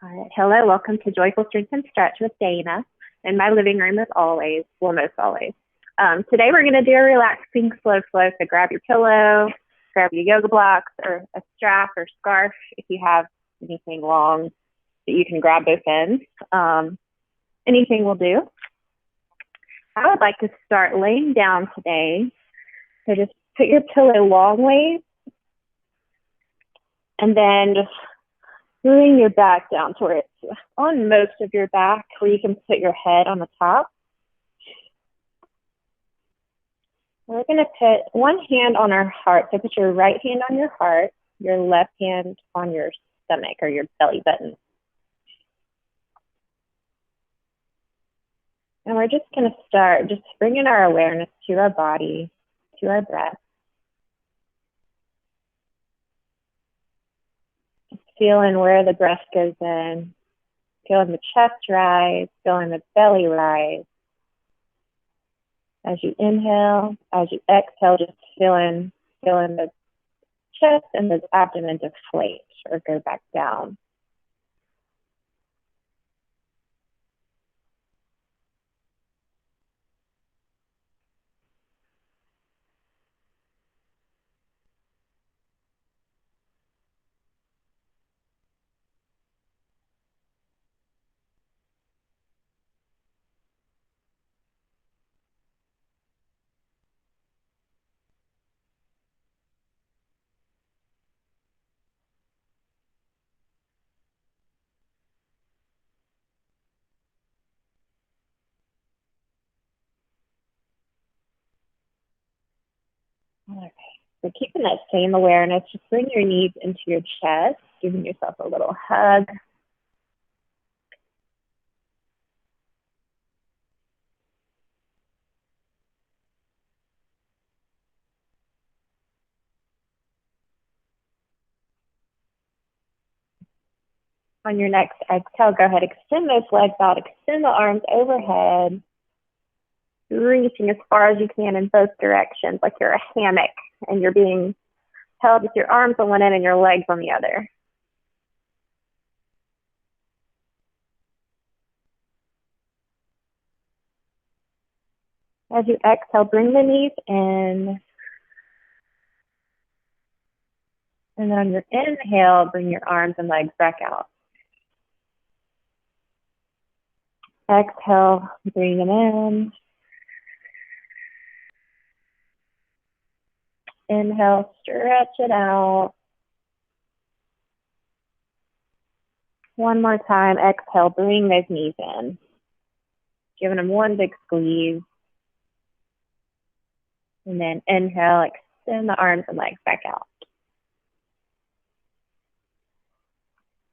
All right. Hello, welcome to Joyful Strength and Stretch with Dana in my living room as always, well, most always. Today we're going to do a relaxing slow flow. So grab your pillow, grab your yoga blocks or a strap or scarf if you have anything long that you can grab both ends. Anything will do. I would like to start laying down today. So just put your pillow long ways and then just bring your back down to where it's on most of your back, where you can put your head on the top. We're going to put one hand on our heart. So put your right hand on your heart, your left hand on your stomach or your belly button. And we're just going to start just bringing our awareness to our body, to our breath. Feeling where the breath goes in, feeling the chest rise, feeling the belly rise. As you inhale, as you exhale, just feeling the chest and the abdomen deflate or go back down. All right, so keeping that same awareness, just bring your knees into your chest, giving yourself a little hug. On your next exhale, go ahead, extend those legs out, extend the arms overhead, reaching as far as you can in both directions, like you're a hammock and you're being held with your arms on one end and your legs on the other. As you exhale, bring the knees in. And then on your inhale, bring your arms and legs back out. Exhale, bring them in. Inhale, stretch it out. One more time, exhale, bring those knees in. Giving them one big squeeze. And then inhale, extend the arms and legs back out.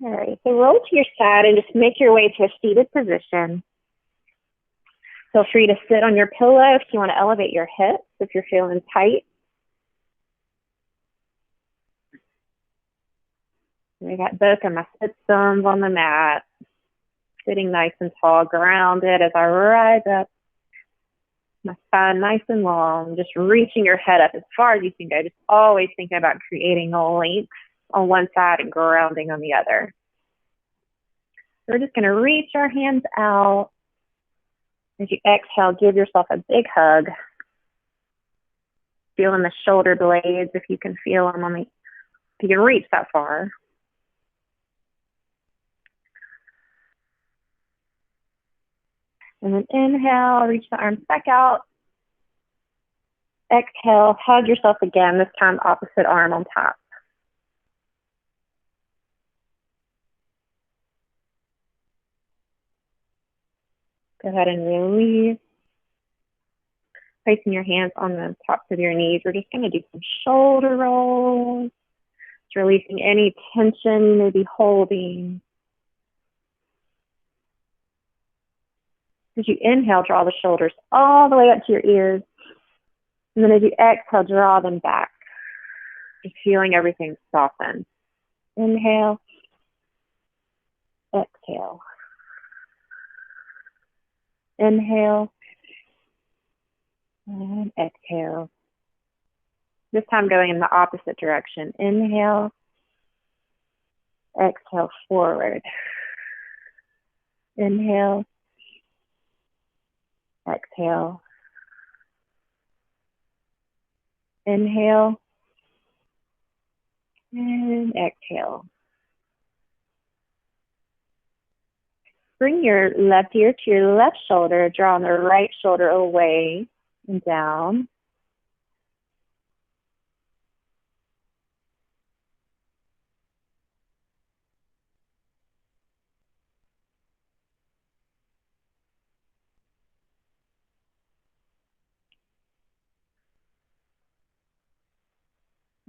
All right, so roll to your side and just make your way to a seated position. Feel free to sit on your pillow if you want to elevate your hips, if you're feeling tight. I got both of my sit bones on the mat, sitting nice and tall, grounded as I rise up. My spine nice and long, just reaching your head up as far as you can go. Just always thinking about creating a length on one side and grounding on the other. So we're just going to reach our hands out. As you exhale, give yourself a big hug. Feeling the shoulder blades if you can feel them if you can reach that far. And then inhale, reach the arms back out. Exhale, hug yourself again, this time opposite arm on top. Go ahead and release. Placing your hands on the tops of your knees. We're just going to do some shoulder rolls. Just releasing any tension you may be holding. As you inhale, draw the shoulders all the way up to your ears. And then as you exhale, draw them back. Just feeling everything soften. Inhale. Exhale. Inhale. And exhale. This time going in the opposite direction. Inhale. Exhale forward. Inhale, exhale. Inhale and exhale. Bring your left ear to your left shoulder, drawing the right shoulder away and down.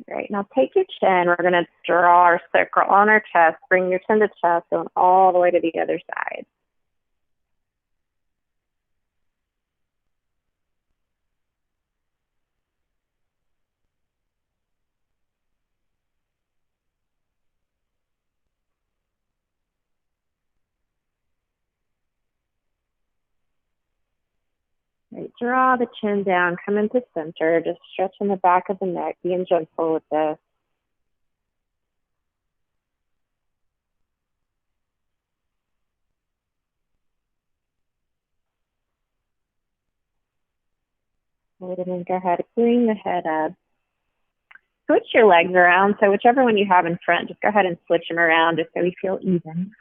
Great. Now take your chin. We're going to draw our circle on our chest. Bring your chin to chest, going all the way to the other side. Right. Draw the chin down, come into center, just stretching the back of the neck, being gentle with this. And then go ahead, bring the head up. Switch your legs around. So whichever one you have in front, just go ahead and switch them around just so we feel even.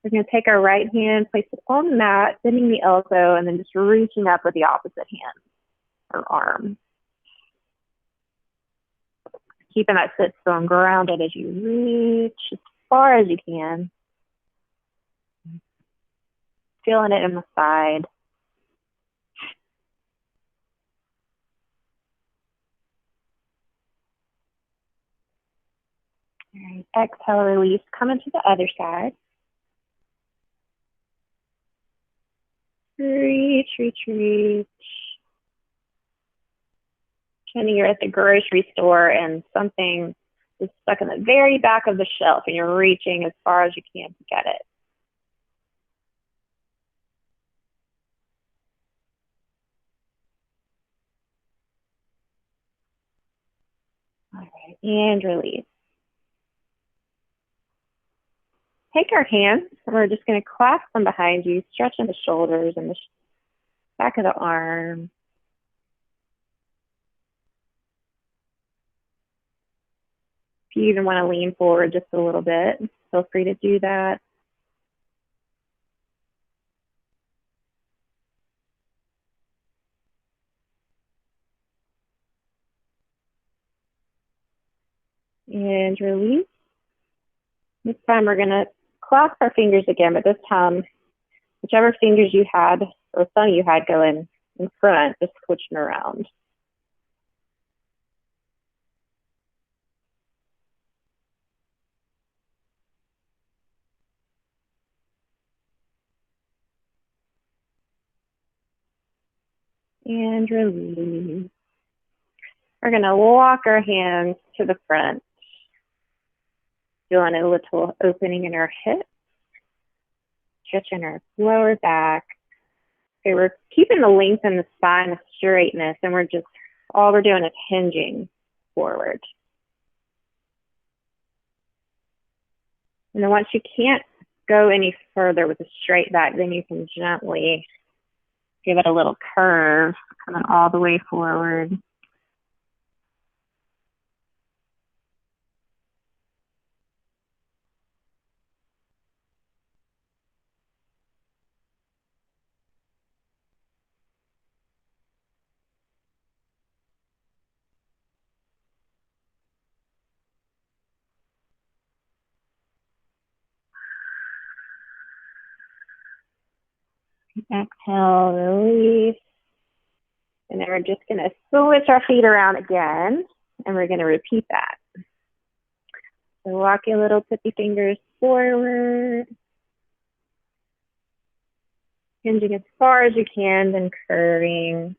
We're going to take our right hand, place it on the mat, bending the elbow, and then just reaching up with the opposite hand or arm. Keeping that sit bone grounded as you reach as far as you can. Feeling it in the side. All right, exhale, release, come into the other side. Reach, reach, reach. Pretending you're at the grocery store and something is stuck in the very back of the shelf and you're reaching as far as you can to get it. All right, and release. Take our hands and we're just going to clasp them behind you, stretching the shoulders and the back of the arm. If you even want to lean forward just a little bit, feel free to do that. And release. This time we're going to clasp our fingers again, but this time, whichever fingers you had or thumb you had going in front, just switching around. And release. We're going to walk our hands to the front, feeling a little opening in our hips, stretching our lower back. Okay, we're keeping the length in the spine, the straightness, and all we're doing is hinging forward. And then once you can't go any further with a straight back, then you can gently give it a little curve, coming all the way forward. Exhale, release. And then we're just going to switch our feet around again, and we're going to repeat that. So walk your little tippy fingers forward, hinging as far as you can, then curving.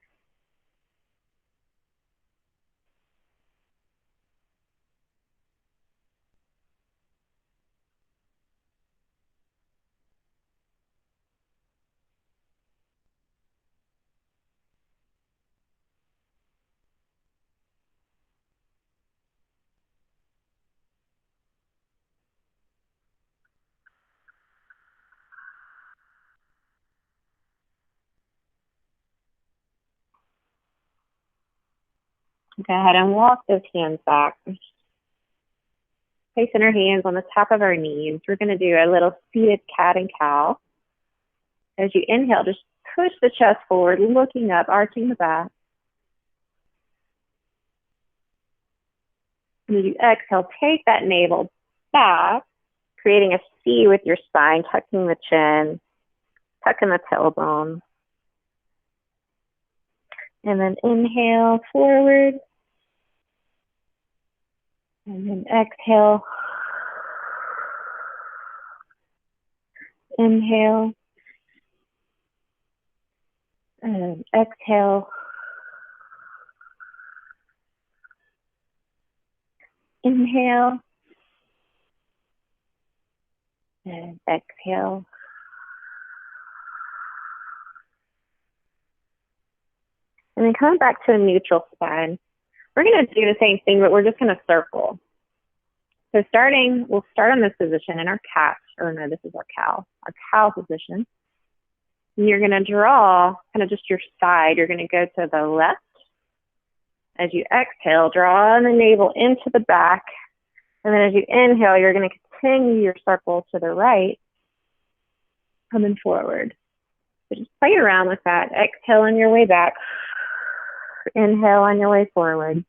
Go ahead and walk those hands back. Placing our hands on the top of our knees. We're going to do a little seated cat and cow. As you inhale, just push the chest forward, looking up, arching the back. And as you exhale, take that navel back, creating a C with your spine, tucking the chin, tucking the tailbone. And then inhale forward. And then exhale. Inhale. And exhale. Inhale. And exhale. And then come back to a neutral spine. We're going to do the same thing, but we're just going to circle. So we'll start on this position in our cat, or no, this is our cow position. And you're going to draw kind of just your side. You're going to go to the left. As you exhale, draw the navel into the back. And then as you inhale, you're going to continue your circle to the right, coming forward. So just play around with that. Exhale on your way back. Inhale on your way forward.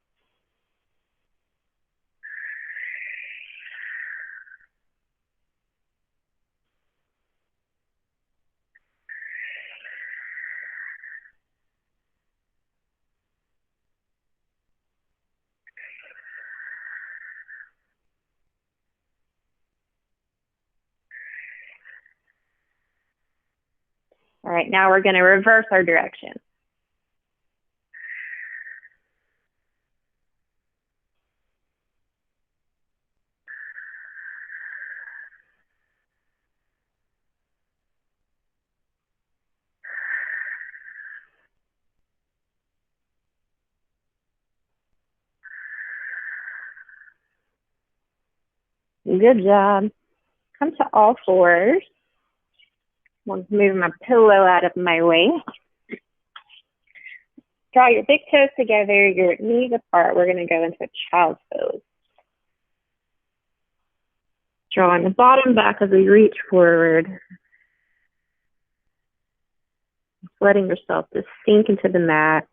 All right, now we're going to reverse our direction. Good job. Come to all fours. I'm moving my pillow out of my way. Draw your big toes together, your knees apart. We're going to go into a child's pose. Drawing the bottom back as we reach forward. Letting yourself just sink into the mat.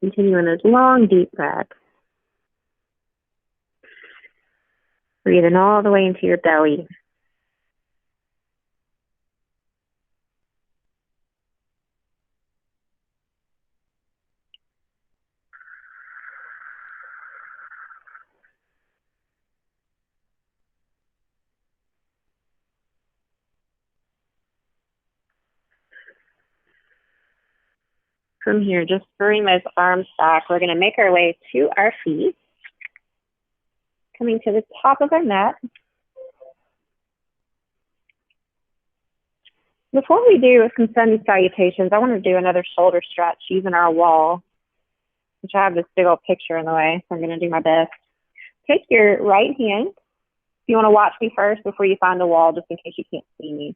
Continuing those long, deep breaths. Breathing all the way into your belly. From here, just bring those arms back. We're going to make our way to our feet. Coming to the top of our mat. Before we do some sun salutations, I want to do another shoulder stretch using our wall, which I have this big old picture in the way, so I'm going to do my best. Take your right hand. If you want to watch me first before you find the wall, just in case you can't see me.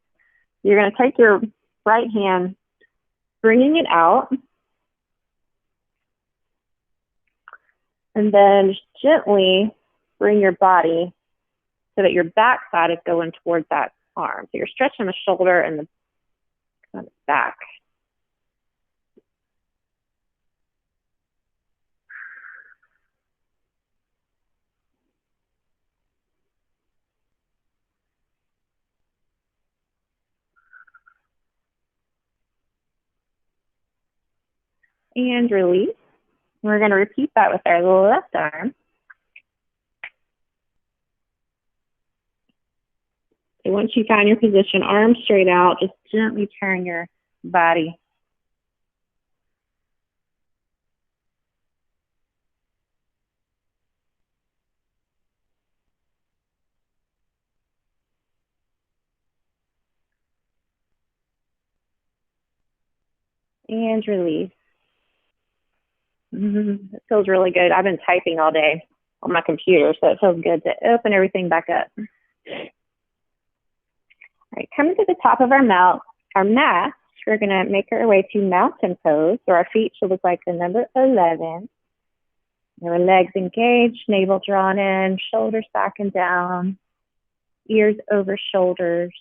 You're going to take your right hand, bringing it out, and then just gently bring your body so that your back side is going towards that arm. So you're stretching the shoulder and the back. And release. We're going to repeat that with our left arm. So once you find your position, arms straight out, just gently turn your body. and release. It feels really good. I've been typing all day on my computer, so it feels good to open everything back up. All right, coming to the top of our mat, we're gonna make our way to mountain pose. So our feet should look like the number 11. Our legs engaged, navel drawn in, shoulders back and down, ears over shoulders.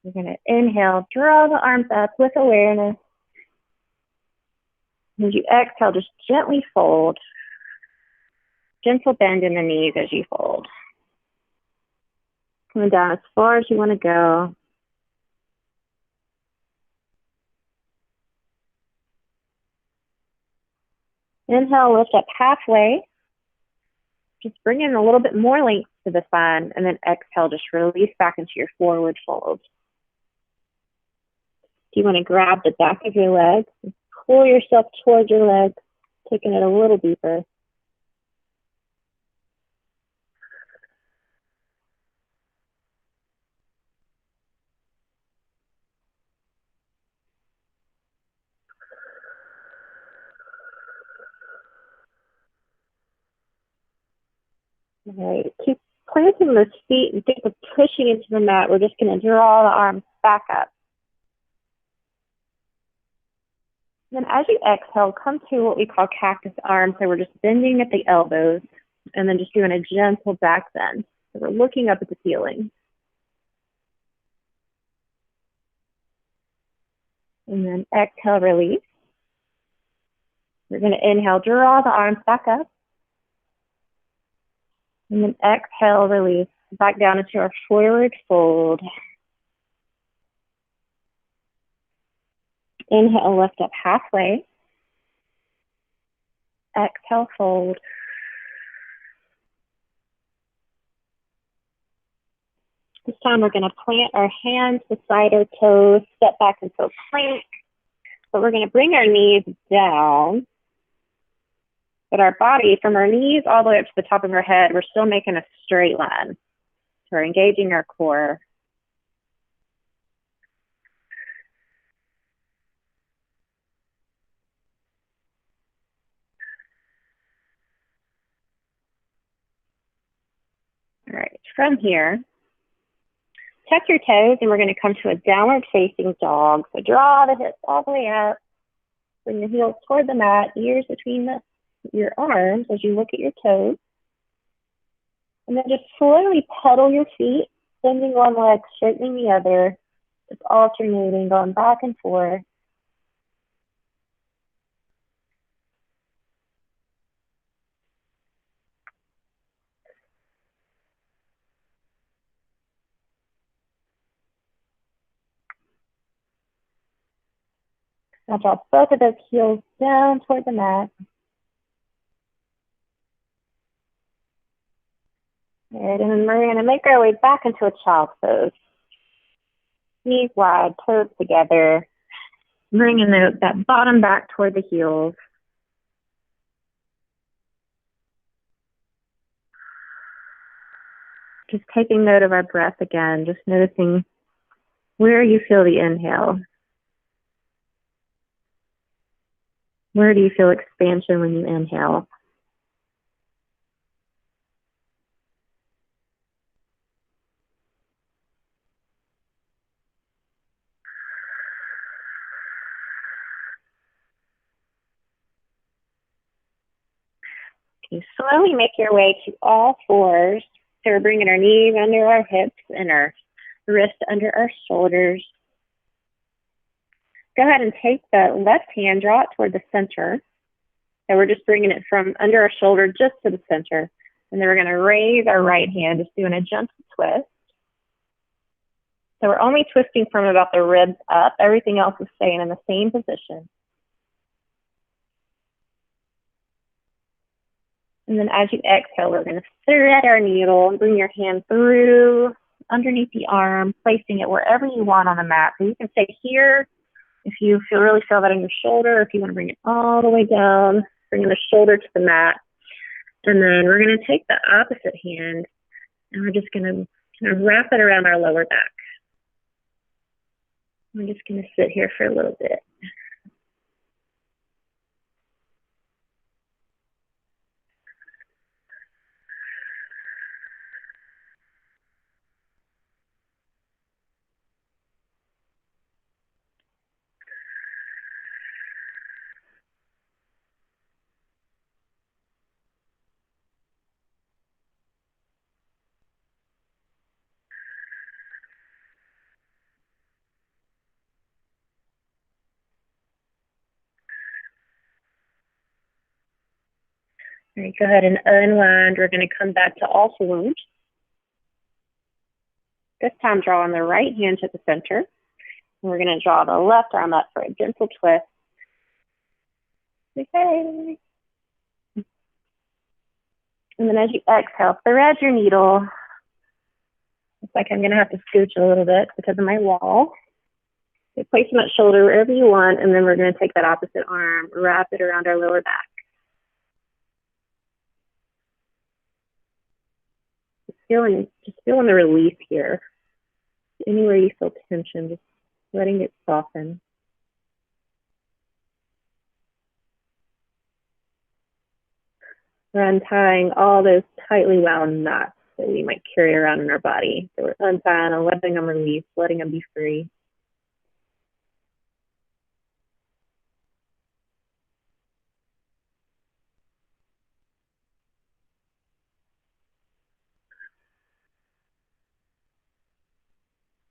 We're gonna inhale, draw the arms up with awareness. As you exhale, just gently fold. Gentle bend in the knees as you fold. Coming down as far as you want to go. Inhale, lift up halfway. Just bring in a little bit more length to the spine, and then exhale, just release back into your forward fold. You want to grab the back of your leg, pull yourself towards your leg, taking it a little deeper. All right, keep planting those feet and think of pushing into the mat. We're just going to draw the arms back up. Then as you exhale, come to what we call cactus arms. So we're just bending at the elbows and then just doing a gentle back bend. So we're looking up at the ceiling. And then exhale, release. We're going to inhale, draw the arms back up. And then exhale, release, back down into our forward fold. Inhale, lift up halfway. Exhale, fold. This time we're going to plant our hands beside our toes, step back into a plank. But we're going to bring our knees down. But our body, from our knees all the way up to the top of our head, we're still making a straight line. So we're engaging our core. All right, from here, tuck your toes, and we're going to come to a downward facing dog. So draw the hips all the way up. Bring the heels toward the mat, ears between your arms as you look at your toes. And then just slowly pedal your feet, bending one leg, straightening the other, just alternating, going back and forth. Now drop both of those heels down toward the mat. All right, and then we're going to make our way back into a child's pose. Knees wide, toes together. Bringing that bottom back toward the heels. Just taking note of our breath again, just noticing where you feel the inhale. Where do you feel expansion when you inhale? You slowly make your way to all fours. So we're bringing our knees under our hips and our wrists under our shoulders. Go ahead and take the left hand, draw it toward the center. So we're just bringing it from under our shoulder just to the center. And then we're going to raise our right hand, just doing a gentle twist. So we're only twisting from about the ribs up. Everything else is staying in the same position. And then as you exhale, we're going to thread our needle and bring your hand through underneath the arm, placing it wherever you want on the mat. So you can stay here if you really feel that in your shoulder, if you want to bring it all the way down, bringing the shoulder to the mat. And then we're going to take the opposite hand and we're just going to kind of wrap it around our lower back. I'm just going to sit here for a little bit. All right, go ahead and unwind. We're going to come back to all fours. This time, draw on the right hand to the center. And we're going to draw the left arm up for a gentle twist. Okay. And then as you exhale, thread your needle. Looks like I'm going to have to scooch a little bit because of my wall. So place them at shoulder wherever you want, and then we're going to take that opposite arm, wrap it around our lower back. Just feeling the release here. Anywhere you feel tension, just letting it soften. We're untying all those tightly wound knots that we might carry around in our body. So we're untying and letting them release, letting them be free.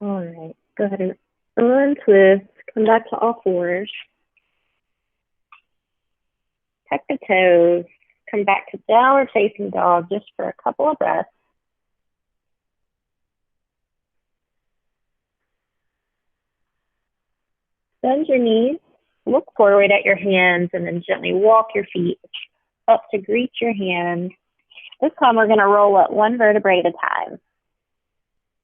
All right, go ahead and untwist, come back to all fours. Tuck the toes, come back to downward facing dog just for a couple of breaths. Bend your knees, look forward at your hands, and then gently walk your feet up to greet your hands. This time we're gonna roll up one vertebrae at a time.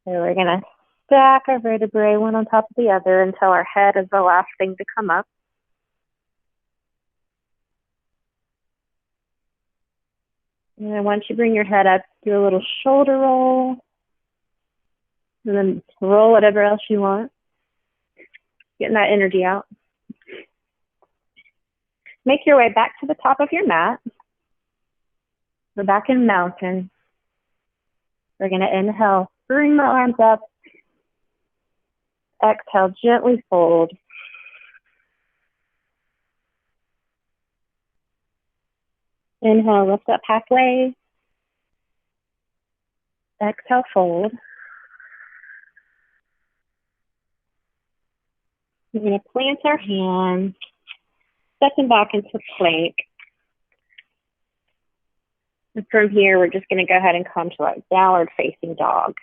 So we're gonna stack our vertebrae one on top of the other until our head is the last thing to come up. And then once you bring your head up, do a little shoulder roll. And then roll whatever else you want. Getting that energy out. Make your way back to the top of your mat. We're back in mountain. We're gonna inhale, bring the arms up. Exhale, gently fold. Inhale, lift up halfway. Exhale, fold. We're going to plant our hands, stepping back into plank. And from here, we're just going to go ahead and come to our downward facing dog.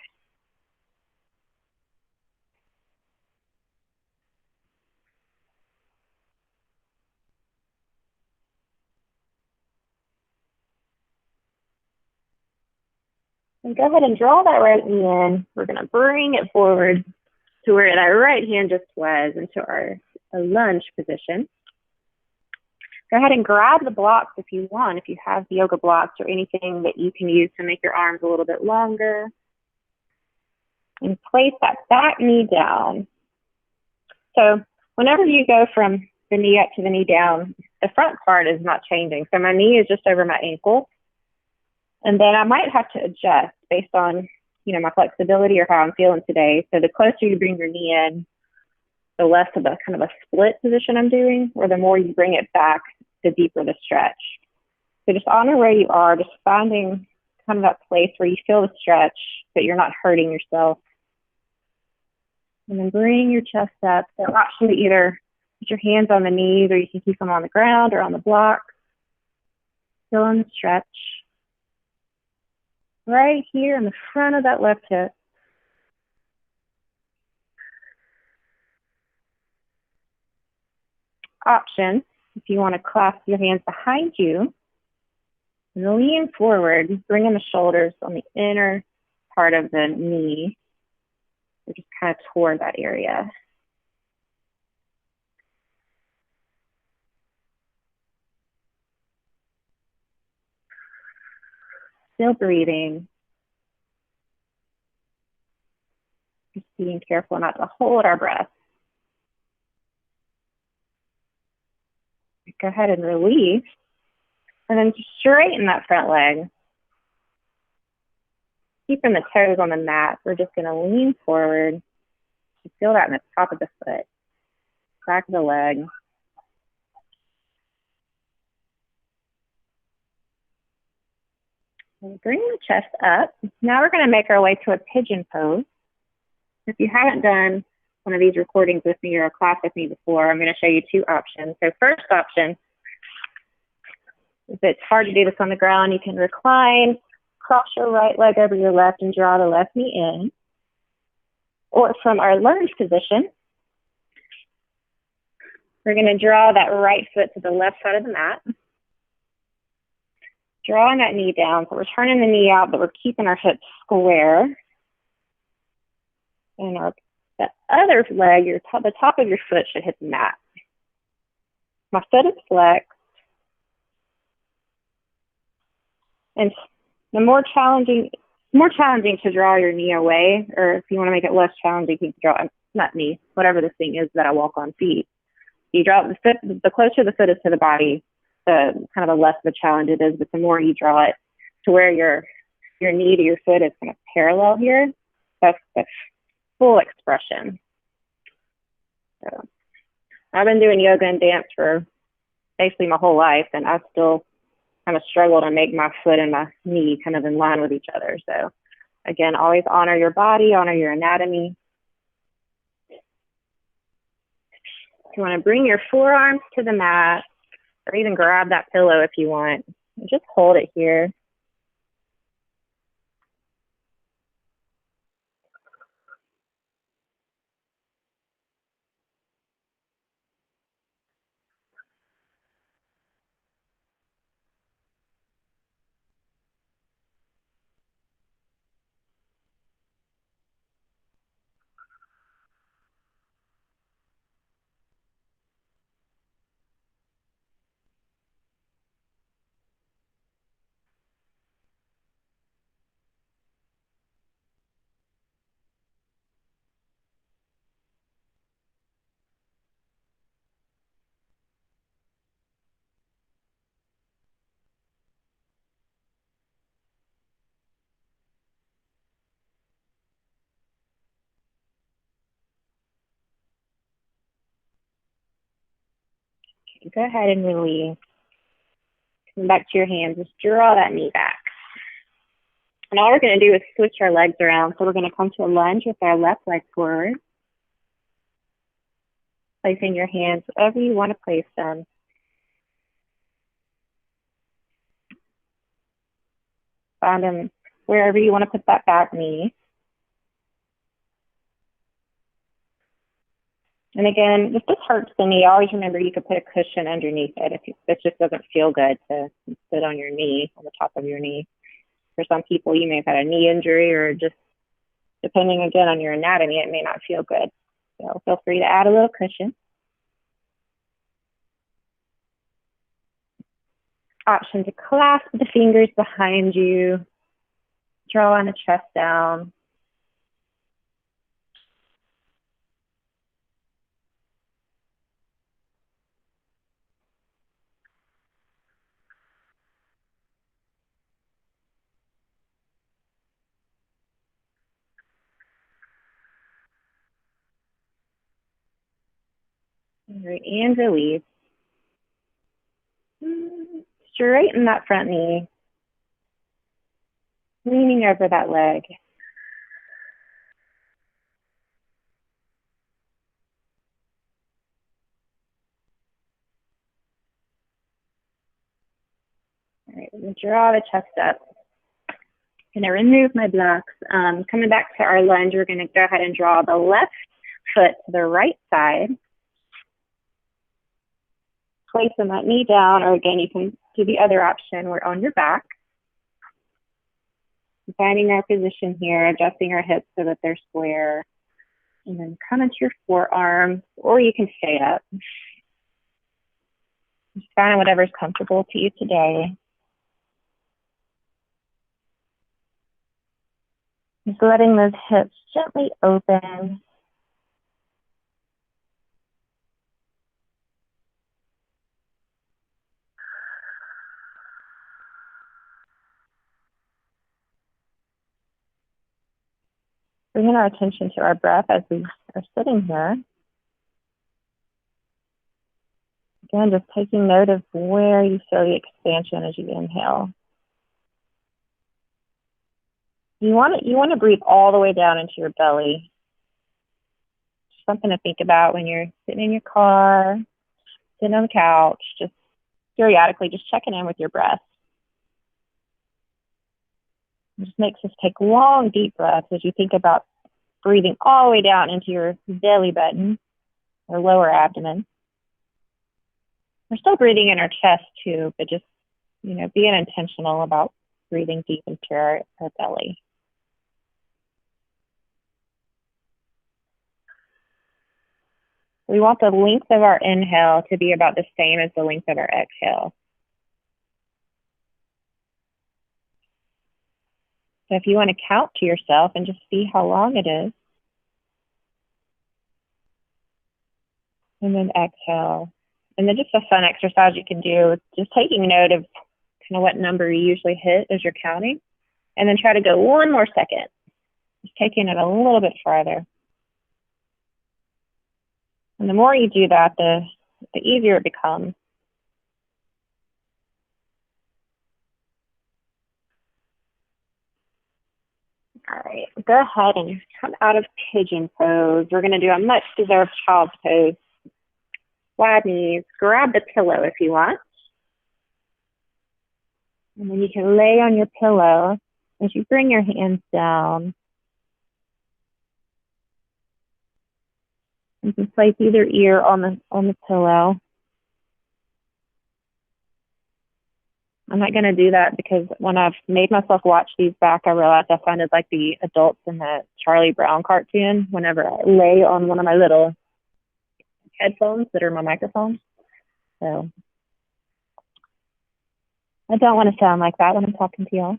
And go ahead and draw that right knee in. We're going to bring it forward to where that right hand just was, into our lunge position. Go ahead and grab the blocks if you want, if you have yoga blocks or anything that you can use to make your arms a little bit longer. And place that back knee down. So whenever you go from the knee up to the knee down, the front part is not changing. So my knee is just over my ankle. And then I might have to adjust based on, my flexibility or how I'm feeling today. So the closer you bring your knee in, the less of a kind of a split position I'm doing, or the more you bring it back, the deeper the stretch. So just honor where you are, just finding kind of that place where you feel the stretch, but you're not hurting yourself. And then bring your chest up. So actually either put your hands on the knees, or you can keep them on the ground or on the block. Feeling the stretch. Right here in the front of that left hip. Option, if you want to clasp your hands behind you, and lean forward, bringing the shoulders on the inner part of the knee, or just kind of toward that area. Still breathing. Just being careful not to hold our breath. Go ahead and release. And then just straighten that front leg. Keeping the toes on the mat, we're just going to lean forward. You feel that in the top of the foot. Crack the leg. And bring the chest up. Now we're going to make our way to a pigeon pose. If you haven't done one of these recordings with me or a class with me before, I'm going to show you two options. So first option, If it's hard to do this on the ground, you can recline, cross your right leg over your left and draw the left knee in. Or from our lunge position, we're going to draw that right foot to the left side of the mat. Drawing that knee down, so we're turning the knee out, but we're keeping our hips square. And the other leg, the top of your foot should hit the mat. My foot is flexed. And the more challenging to draw your knee away, or if you want to make it less challenging, you can draw, not knee, whatever this thing is that I walk on, feet. You draw the foot, the closer the foot is to the body, the kind of the less of a challenge it is, but the more you draw it to where your knee to your foot is kind of parallel here, that's the full expression. So I've been doing yoga and dance for basically my whole life, and I still kind of struggle to make my foot and my knee kind of in line with each other. So again, always honor your body, honor your anatomy. You want to bring your forearms to the mat, or even grab that pillow if you want. And just hold it here. Go ahead and release. Come back to your hands. Just draw that knee back. And all we're going to do is switch our legs around. So we're going to come to a lunge with our left leg forward. Placing your hands wherever you want to place them. Find them wherever you want to put that back knee. And again, if this hurts the knee, always remember you could put a cushion underneath it if it just doesn't feel good to sit on your knee, on the top of your knee. For some people, you may have had a knee injury, or just depending again on your anatomy, it may not feel good. So feel free to add a little cushion. Option to clasp the fingers behind you, drawing the chest down. All right, and release. Straighten that front knee, leaning over that leg. All right, we're going to draw the chest up. I'm going to remove my blocks. Coming back to our lunge, we're going to go ahead and draw the left foot to the right side. Placing that knee down, or again, you can do the other option. We're on your back. Finding our position here, adjusting our hips so that they're square. And then come into your forearms, or you can stay up. Just find whatever's comfortable to you today. Just letting those hips gently open. Bringing our attention to our breath as we are sitting here. Again, just taking note of where you feel the expansion as you inhale. You want to breathe all the way down into your belly. Something to think about when you're sitting in your car, sitting on the couch. Just periodically just checking in with your breath. It just makes us take long, deep breaths as you think about breathing all the way down into your belly button or lower abdomen. We're still breathing in our chest too, but just, being intentional about breathing deep into our belly. We want the length of our inhale to be about the same as the length of our exhale. So if you want to count to yourself and just see how long it is, and then exhale. And then just a fun exercise you can do is just taking note of kind of what number you usually hit as you're counting, and then try to go one more second, just taking it a little bit farther. And the more you do that, the easier it becomes. All right, go ahead and come out of pigeon pose. We're going to do a much deserved child's pose. Wide knees, grab the pillow if you want. And then you can lay on your pillow as you bring your hands down. You can place either ear on the pillow. I'm not going to do that because when I've made myself watch these back, I realized I sounded like the adults in the Charlie Brown cartoon whenever I lay on one of my little headphones that are my microphone. So I don't want to sound like that when I'm talking to y'all.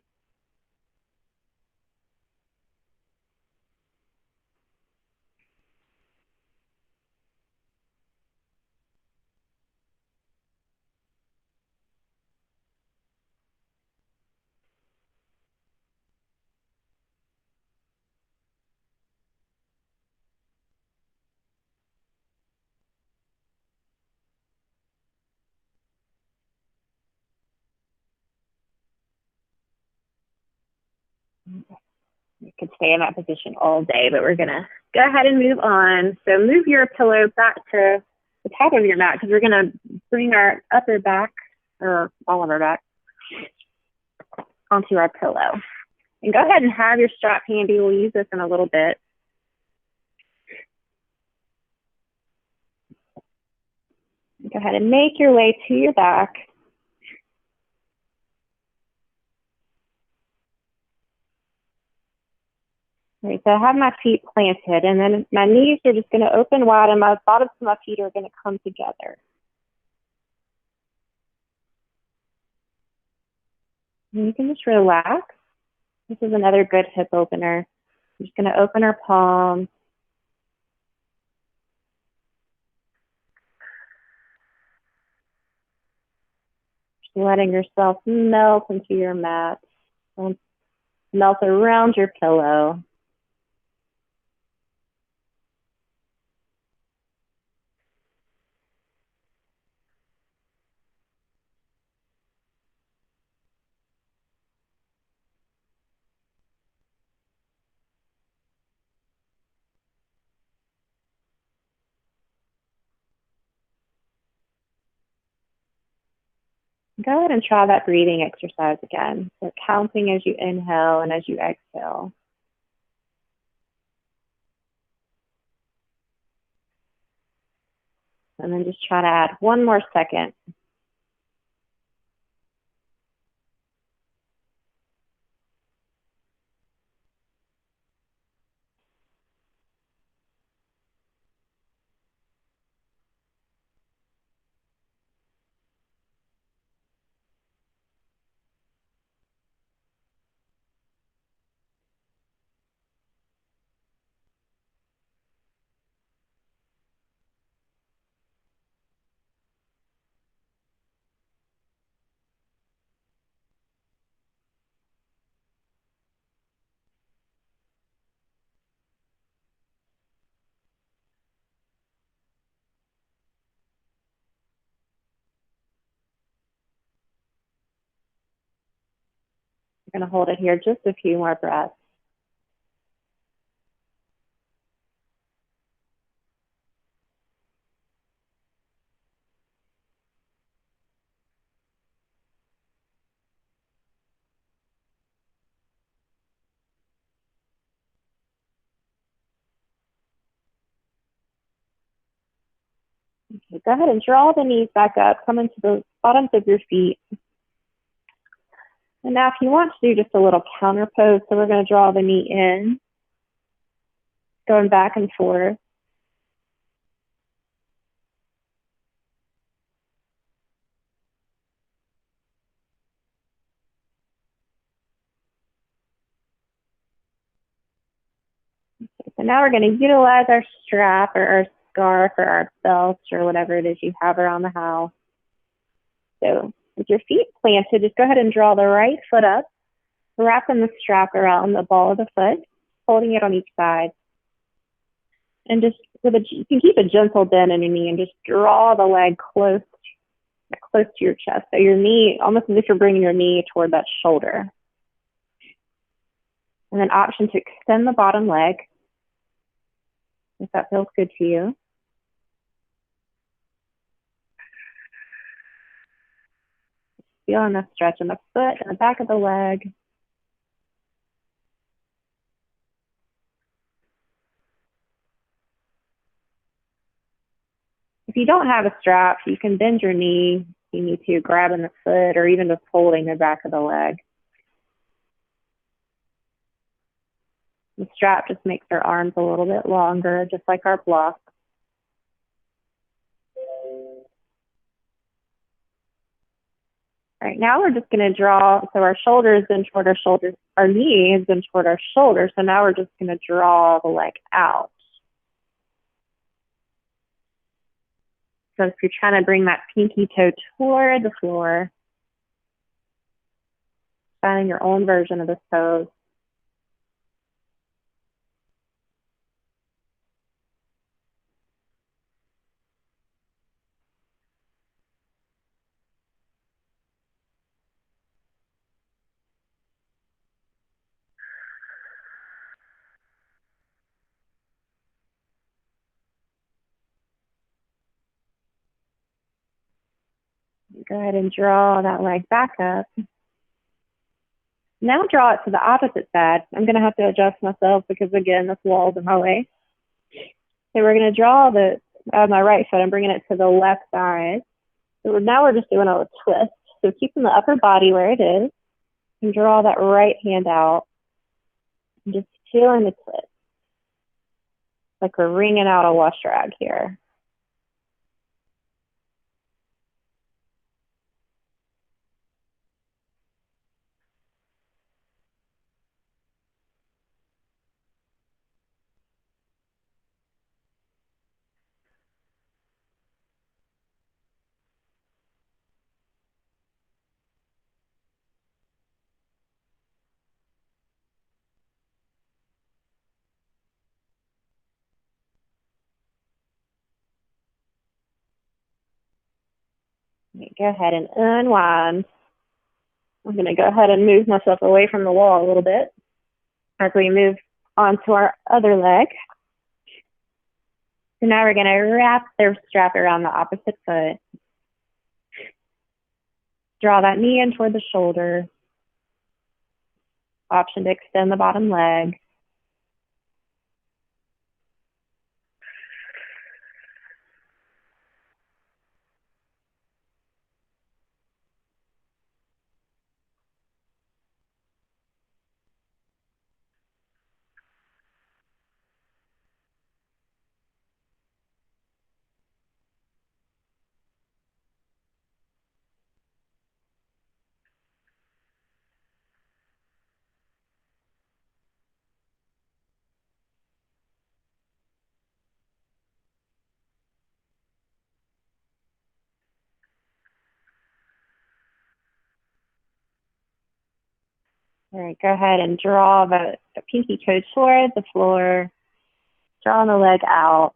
You could stay in that position all day, but we're going to go ahead and move on. So move your pillow back to the top of your mat because we're going to bring our upper back, or all of our back, onto our pillow. And go ahead and have your strap handy. We'll use this in a little bit. Go ahead and make your way to your back. All right, so I have my feet planted, and then my knees are just going to open wide, and my bottoms of my feet are going to come together. And you can just relax. This is another good hip opener. We're just going to open our palms. Just letting yourself melt into your mat. Melt around your pillow. Go ahead and try that breathing exercise again. So counting as you inhale and as you exhale. And then just try to add one more second. We're going to hold it here just a few more breaths. Okay, go ahead and draw the knees back up, come into the bottoms of your feet. And now if you want to do just a little counter pose, so we're going to draw the knee in, going back and forth. Okay, so now we're going to utilize our strap or our scarf or our belt or whatever it is you have around the house. So with your feet planted, just go ahead and draw the right foot up, wrapping the strap around the ball of the foot, holding it on each side. And just you can keep a gentle bend in your knee and just draw the leg close to your chest. So your knee, almost as if you're bringing your knee toward that shoulder. And then option to extend the bottom leg, if that feels good to you. Feeling the stretch in the foot and the back of the leg. If you don't have a strap, you can bend your knee if you need to, grabbing the foot or even just holding the back of the leg. The strap just makes our arms a little bit longer, just like our block. All right, now we're just going to draw, so our shoulders in toward our shoulders, our knees in toward our shoulders. So now we're just going to draw the leg out. So if you're trying to bring that pinky toe toward the floor, finding your own version of this pose. Go ahead and draw that leg back up. Now draw it to the opposite side. I'm going to have to adjust myself because, again, this wall's in my way. So we're going to draw my right foot. I'm bringing it to the left side. So now we're just doing a twist. So keeping the upper body where it is, and draw that right hand out. And just feeling the twist. Like we're wringing out a wash rag here. Okay, go ahead and unwind. I'm going to go ahead and move myself away from the wall a little bit as we move on to our other leg. So now we're going to wrap their strap around the opposite foot. Draw that knee in toward the shoulder. Option to extend the bottom leg. All right, go ahead and draw the pinky toe toward the floor. Draw the leg out.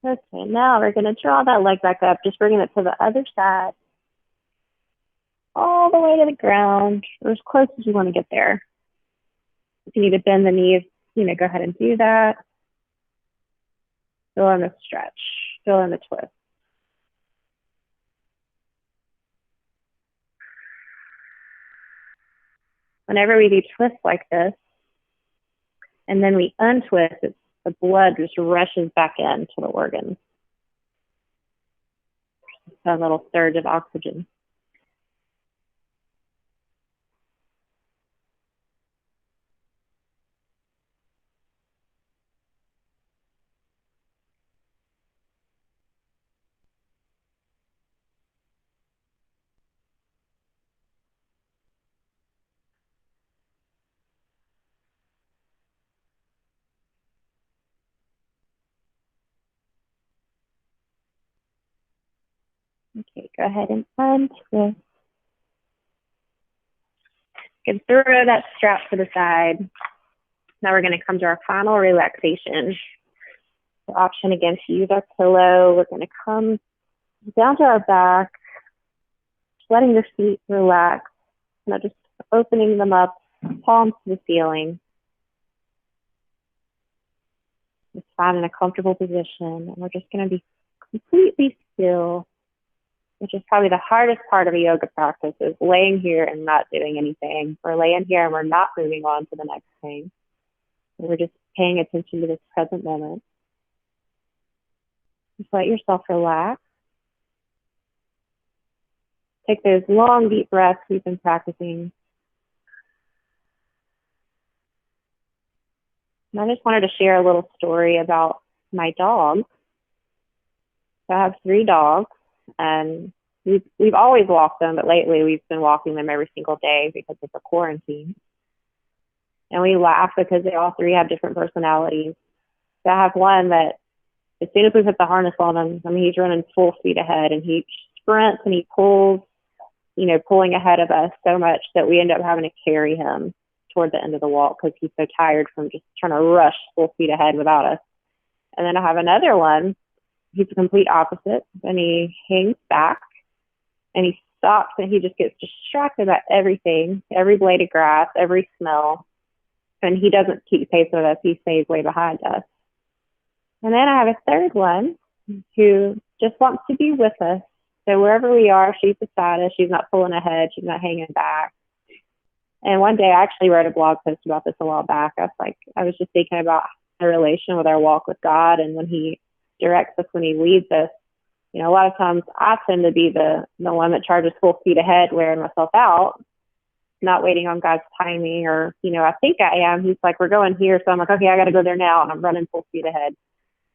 Okay, now we're going to draw that leg back up, just bringing it to the other side, all the way to the ground, or as close as you want to get there. If you need to bend the knees, go ahead and do that. Fill in the stretch, fill in the twist. Whenever we do twists like this, and then we untwist, the blood just rushes back into the organs. A little surge of oxygen. Okay, go ahead and untwist. You can throw that strap to the side. Now we're going to come to our final relaxation. The option again to use our pillow. We're going to come down to our back, letting your feet relax. Just opening them up, palms to the ceiling. Just finding a comfortable position. And we're just going to be completely still, which is probably the hardest part of a yoga practice, is laying here and not doing anything. We're laying here and we're not moving on to the next thing. We're just paying attention to this present moment. Just let yourself relax. Take those long, deep breaths we've been practicing. And I just wanted to share a little story about my dog. So I have 3 dogs, and we've always walked them, but lately we've been walking them every single day because of the quarantine. And we laugh because they all 3 have different personalities. So I have one that as soon as we put the harness on him, he's running full speed ahead, and he sprints and he pulls, pulling ahead of us so much that we end up having to carry him toward the end of the walk because he's so tired from just trying to rush full speed ahead without us. And then I have another one. He's the complete opposite, and he hangs back and he stops and he just gets distracted by everything, every blade of grass, every smell. And he doesn't keep pace with us. He stays way behind us. And then I have a third one who just wants to be with us. So wherever we are, she's beside us. She's not pulling ahead. She's not hanging back. And one day I actually wrote a blog post about this a while back. I was just thinking about the relation with our walk with God, and when he directs us, when he leads us. A lot of times I tend to be the one that charges full speed ahead, wearing myself out, not waiting on God's timing, or, I think I am. He's like, we're going here. So I'm like, okay, I got to go there now. And I'm running full speed ahead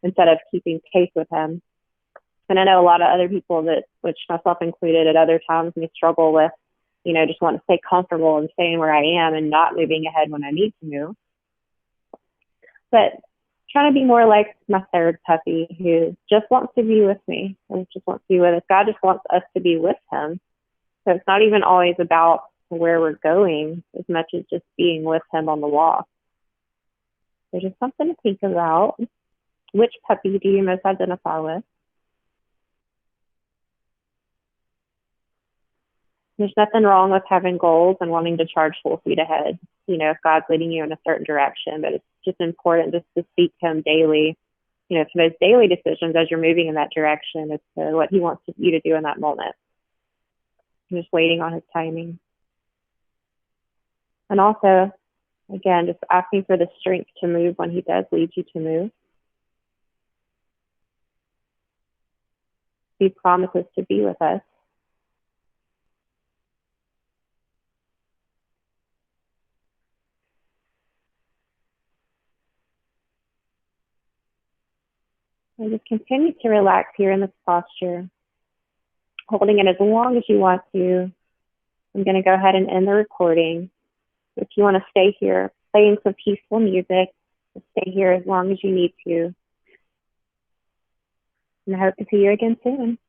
instead of keeping pace with him. And I know a lot of other people which myself included, at other times may struggle with, just want to stay comfortable and staying where I am and not moving ahead when I need to move. But trying to be more like my third puppy, who just wants to be with me and just wants to be with us. God just wants us to be with him. So it's not even always about where we're going as much as just being with him on the walk. So just something to think about. Which puppy do you most identify with? There's nothing wrong with having goals and wanting to charge full speed ahead, if God's leading you in a certain direction, but it's just important just to seek him daily, for those daily decisions as you're moving in that direction as to what he wants you to do in that moment. Just waiting on his timing. And also, again, just asking for the strength to move when he does lead you to move. He promises to be with us. And just continue to relax here in this posture, holding it as long as you want to. I'm going to go ahead and end the recording. If you want to stay here, playing some peaceful music, just stay here as long as you need to. And I hope to see you again soon.